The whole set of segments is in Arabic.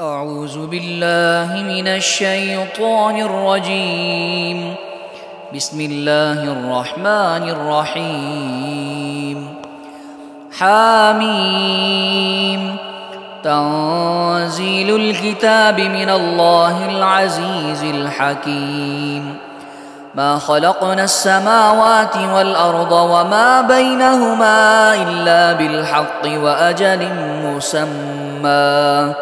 أعوذ بالله من الشيطان الرجيم. بسم الله الرحمن الرحيم. حاميم. تنزيل الكتاب من الله العزيز الحكيم. ما خلقنا السماوات والأرض وما بينهما إلا بالحق وأجل مسمى،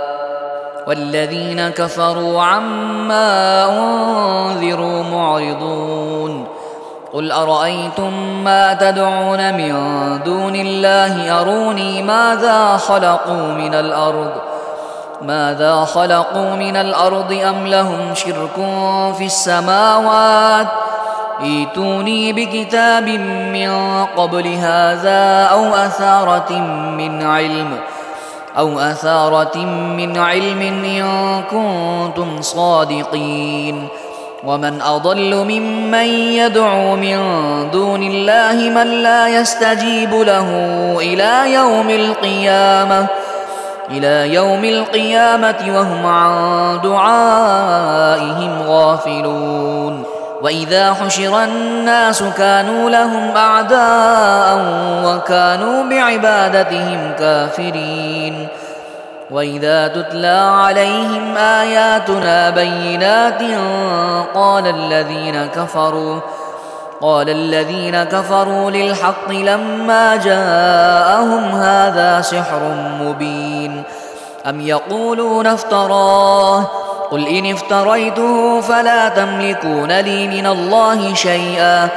والذين كفروا عما أنذروا معرضون. قل أرأيتم ما تدعون من دون الله أروني ماذا خلقوا من الأرض أم لهم شرك في السماوات؟ ائتوني بكتاب من قبل هذا أو أثارة من علم إن كنتم صادقين. ومن أضل ممن يدعو من دون الله من لا يستجيب له إلى يوم القيامة وهم عن دعائهم غافلون. وإذا حشر الناس كانوا لهم أعداء وكانوا بعبادتهم كافرين. وإذا تتلى عليهم آياتنا بينات قال الذين كفروا للحق لما جاءهم هذا سحر مبين. أم يقولون افتراه؟ قل إن افتريته فلا تملكون لي من الله شيئا،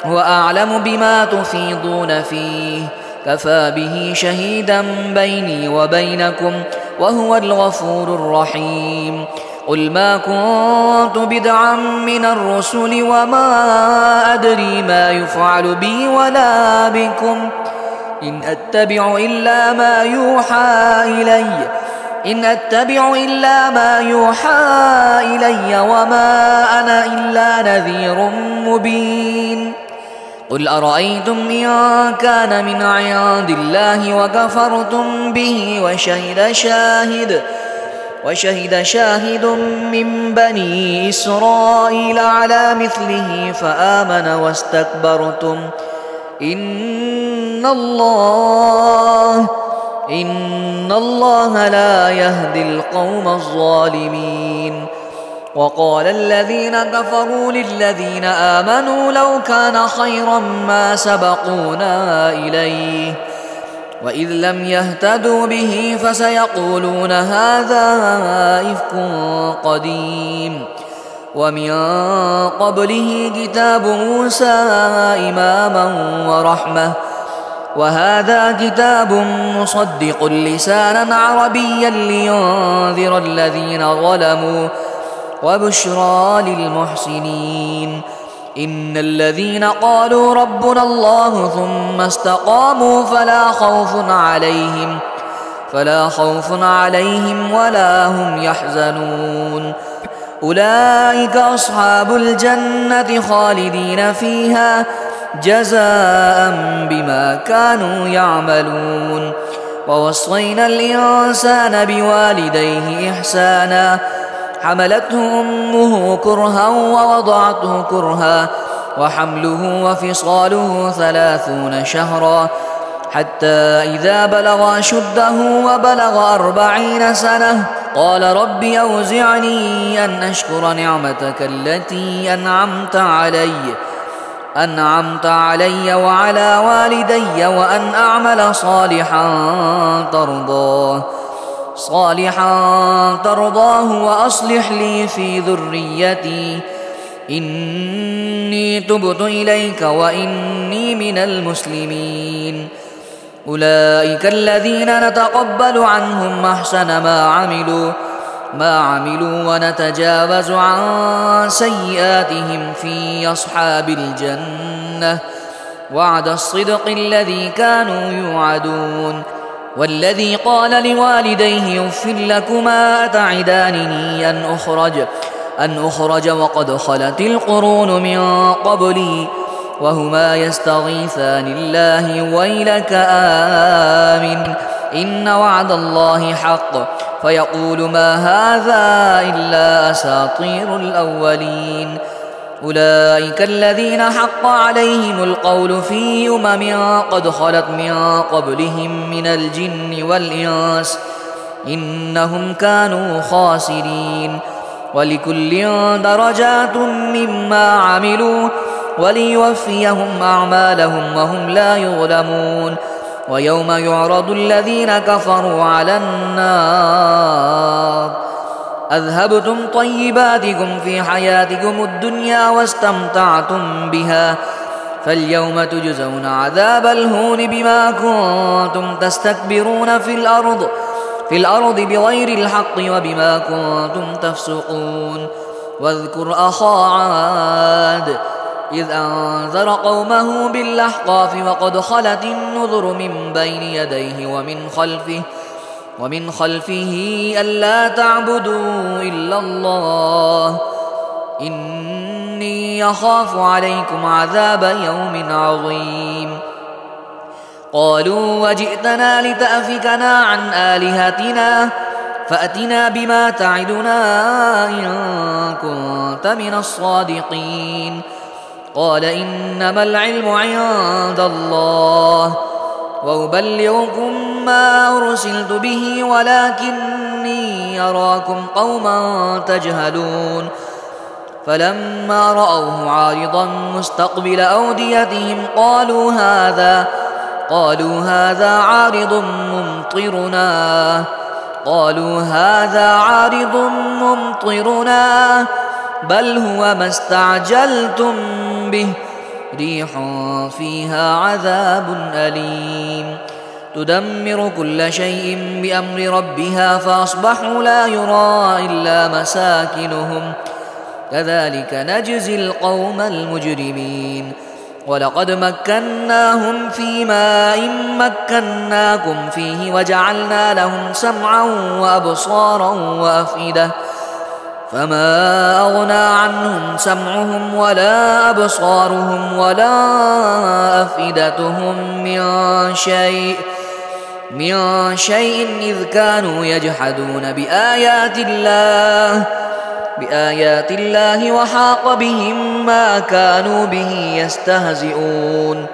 هو أعلم بما تفيضون فيه، كفى به شهيدا بيني وبينكم وهو الغفور الرحيم. قل ما كنت بدعا من الرسل وما أدري ما يفعل بي ولا بكم، إن أتبع إلا ما يوحى إلي وما أنا إلا نذير مبين. قل أرأيتم إن كان من عند الله وكفرتم به وشهد شاهد من بني إسرائيل على مثله فآمن واستكبرتم إن الله لا يهدي القوم الظالمين. وقال الذين كفروا للذين آمنوا لو كان خيرا ما سبقونا إليه، وإذ لم يهتدوا به فسيقولون هذا إفك قديم. ومن قبله كتاب موسى إماما ورحمة، وهذا كتاب مصدق لسانا عربيا لينذر الذين ظلموا وبشرى للمحسنين. إن الذين قالوا ربنا الله ثم استقاموا فلا خوف عليهم ولا هم يحزنون. أولئك أصحاب الجنة خالدين فيها جزاء بما كانوا يعملون. ووصينا الإنسان بوالديه إحسانا، حملته أمه كرها ووضعته كرها، وحمله وفصاله 30 شهرا، حتى إذا بلغ أشده وبلغ 40 سنة قال رب أوزعني أن أشكر نعمتك التي أنعمت علي وعلى والدي وأن أعمل صالحا ترضاه وأصلح لي في ذريتي إني تبت إليك وإني من المسلمين. أولئك الذين نتقبل عنهم أحسن ما عملوا ونتجاوز عن سيئاتهم في أصحاب الجنة، وعد الصدق الذي كانوا يوعدون. والذي قال لوالديه اف لكما أتعدانني أن أخرج وقد خلت القرون من قبلي وهما يستغيثان الله ويلك آمن إن وعد الله حق فيقول ما هذا إلا أساطير الأولين. أولئك الذين حق عليهم القول في قد خلت من قبلهم من الجن والإنس إنهم كانوا خاسرين. ولكل درجات مما عملوا وليوفيهم أعمالهم وهم لا يظلمون. ويوم يعرض الذين كفروا على النار أذهبتم طيباتكم في حياتكم الدنيا واستمتعتم بها فاليوم تجزون عذاب الهون بما كنتم تستكبرون في الأرض بغير الحق وبما كنتم تفسقون. واذكر أخا عاد إذ أنذر قومه بالأحقاف وقد خلت النذر من بين يديه ومن خلفه ألا تعبدوا إلا الله إني يخاف عليكم عذاب يوم عظيم. قالوا وجئتنا لتأفكنا عن آلهتنا فأتنا بما تعدنا إن كنت من الصادقين. قال إنما العلم عند الله وأبلغكم ما أرسلت به ولكني أراكم قوما تجهلون. فلما رأوه عارضا مستقبل أوديتهم قالوا هذا عارض ممطرنا بل هو ما استعجلتم به ريح فيها عذاب أليم تدمر كل شيء بأمر ربها فأصبحوا لا يرى إلا مساكنهم كذلك نجزي القوم المجرمين. ولقد مكناهم في ماء مكناكم فيه وجعلنا لهم سمعا وأبصارا وأفئدة فما أغنى عنهم سمعهم ولا أبصارهم ولا أفئدتهم من شيء إذ كانوا يجحدون بآيات الله وحاق بهم ما كانوا به يستهزئون.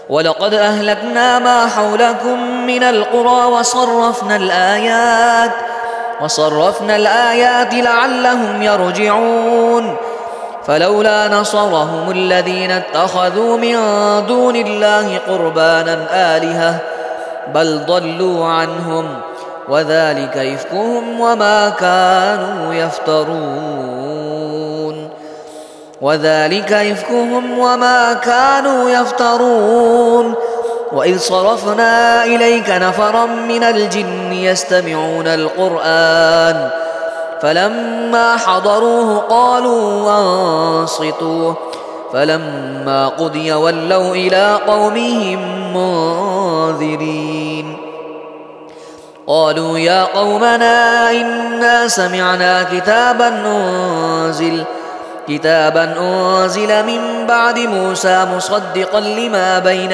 ولقد أهلكنا ما حولكم من القرى وصرفنا الآيات لعلهم يرجعون. فلولا نصرهم الذين اتخذوا من دون الله قربانا آلهة بل ضلوا عنهم وذلك إفكهم وما كانوا يفترون. وإذ صرفنا إليك نفرا من الجن يستمعون القرآن فلما حضروه قالوا أنصتوا فلما قضي ولوا إلى قومهم منذرين. قالوا يا قومنا إنا سمعنا كتابا أنزل من بعد موسى مصدقا لما بين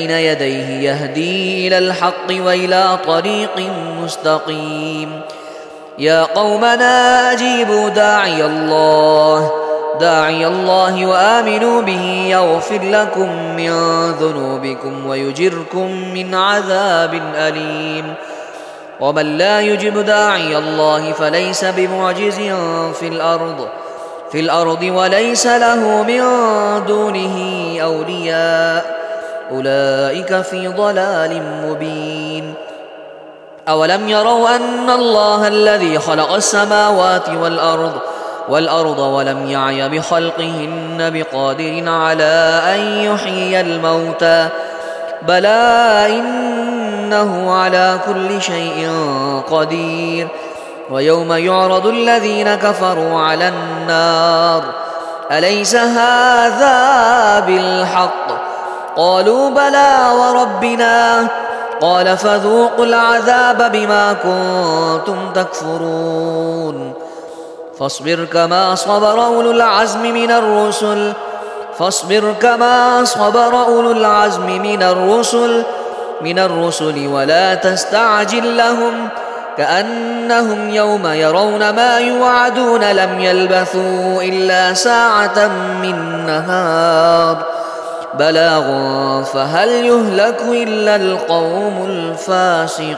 يديه يهدي إلى الحق وإلى طريق مستقيم. يا قومنا أجيبوا داعي الله وآمنوا به يغفر لكم من ذنوبكم ويجركم من عذاب أليم. ومن لا يجب داعي الله فليس بمعجز في الأرض وليس له من دونه أولياء أولئك في ضلال مبين. أولم يروا أن الله الذي خلق السماوات والأرض ولم يعي بخلقهن بقادر على أن يحيي الموتى بلى إنه على كل شيء قدير. ويوم يعرض الذين كفروا على النار أليس هذا بالحق قالوا بلى وربنا قال فذوقوا العذاب بما كنتم تكفرون. فاصبر كما صبر أولو العزم من الرسل من الرسل ولا تستعجل لهم كأنهم يوم يرون ما يوعدون لم يلبثوا إلا ساعة من نهار بلاغ فهل يهلك إلا القوم الفاسقون.